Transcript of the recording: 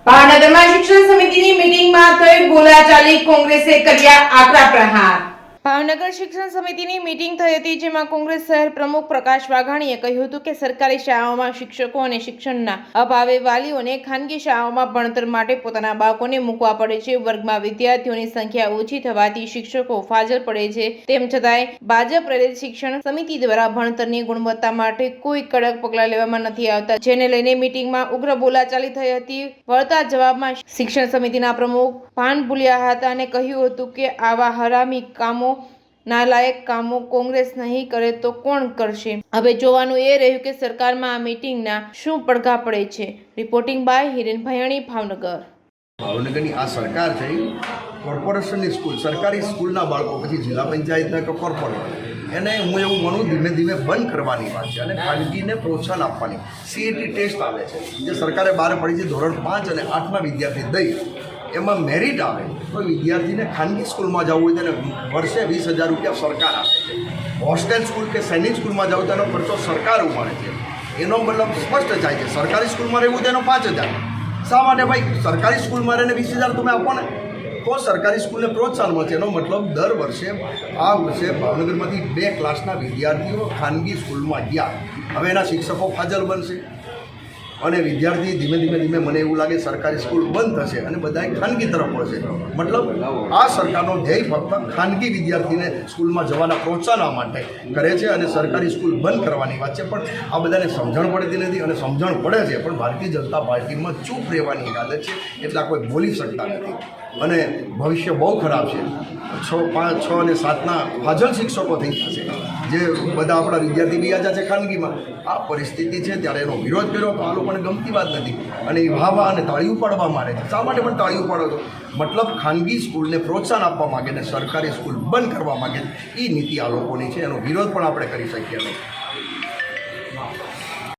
ભાવનગરમાં શિક્ષણ સમિતિની મીટિંગમાં થઈ બોલાચાલી, કોંગ્રેસે કર્યા આકરા પ્રહાર। ભાવનગર શિક્ષણ સમિતિની મીટિંગ થઈ હતી, જેમાં કોંગ્રેસ શહેર પ્રમુખ પ્રકાશ વાઘાણીએ કહ્યું હતું કે સરકારી શાળાઓમાં શિક્ષકો અને શિક્ષણના અભાવે વાલીઓને ખાનગી શાળાઓમાં ભણતર માટે પોતાના બાળકોને મૂકવા પડે છે। વર્ગમાં વિદ્યાર્થીઓની સંખ્યા ઓછી થવાથી શિક્ષકો ફાજલ પડે છે। તેમ છતાંય ભાજપ પ્રેરિત શિક્ષણ સમિતિ દ્વારા ભણતરની ગુણવત્તા માટે કોઈ કડક પગલાં લેવામાં નથી આવતા, જેને લઈને મીટિંગમાં ઉગ્ર બોલાચાલી થઈ હતી। વળતા જવાબમાં શિક્ષણ સમિતિના પ્રમુખ ભાન ભૂલ્યા હતા અને કહ્યું હતું કે આવા હરામી કામો, નાલાયક કામો કોંગ્રેસ નહીં કરે તો કોણ કરશે? હવે જોવાનું એ રહ્યું કે સરકારમાં આ મીટિંગના શું પડઘા પડે છે। Reporting by Hiren Bhayani, Bhavnagar. ભાવનગરની આ સરકાર છે કોર્પોરેશનની સ્કૂલ, સરકારી સ્કૂલના બાળકો, પછી જિલ્લા પંચાયતના કે કોર્પોરેટ, એને હું એવું માનું ધીમે ધીમે બંધ કરવાની વાત છે અને ખાનગીને પ્રોત્સાહન આપવાની। CET ટેસ્ટ આવે છે જે સરકારે બહાર પડી છે, ધોરણ 5 અને 8ના વિદ્યાર્થી દઈ એમાં મેરિટ આવે તો વિદ્યાર્થીને ખાનગી સ્કૂલમાં જવું હોય તેને વર્ષે 20,000 રૂપિયા સરકાર આપે છે। હોસ્ટેલ સ્કૂલ કે સૈનિક સ્કૂલમાં જવું તેનો ખર્ચો સરકાર ઉપાડે છે। એનો મતલબ સ્પષ્ટ થાય છે, સરકારી સ્કૂલમાં રહેવું તેનો 5,000। શા માટે ભાઈ? સરકારી સ્કૂલમાં રહીને 20,000 તમે આપો ને તો સરકારી સ્કૂલને પ્રોત્સાહન મળશે। એનો મતલબ દર વર્ષે આ વર્ષે ભાવનગરમાંથી 2 ક્લાસના વિદ્યાર્થીઓ ખાનગી સ્કૂલમાં ગયા, હવે એના શિક્ષકો ફાજલ બનશે અને વિદ્યાર્થી ધીમે ધીમે મને એવું લાગે સરકારી સ્કૂલ બંધ થશે અને બધાએ ખાનગી તરફ વળશે। મતલબ આ સરકારનો ધ્યેય ફક્ત ખાનગી વિદ્યાર્થીને સ્કૂલમાં જવાના પ્રોત્સાહન માટે કરે છે અને સરકારી સ્કૂલ બંધ કરવાની વાત છે, પણ આ બધાને સમજણ પડતી નથી અને સમજણ પડે છે પણ ભારતીય જનતા પાર્ટીમાં ચૂપ રહેવાની આદત છે, એટલા કોઈ બોલી શકતા નથી અને ભવિષ્ય બહુ ખરાબ છે। 6, 5, 6 અને 7ના ફાજલ શિક્ષકો થઈ જશે, જે બધા આપણા વિદ્યાર્થી બિયાજા છે ખાનગીમાં। આ પરિસ્થિતિ છે ત્યારે એનો વિરોધ કર્યો તો આ લોકોને ગમતી વાત નથી અને એ વાહવા અને તાળી ઉપાડવા માંગે છે। શા માટે પણ તાળી ઉપાડો છો? મતલબ ખાનગી સ્કૂલને પ્રોત્સાહન આપવા માગે ને સરકારી સ્કૂલ બંધ કરવા માગે, એ નીતિ આ લોકોની છે, એનો વિરોધ પણ આપણે કરી શકીએ નહીં।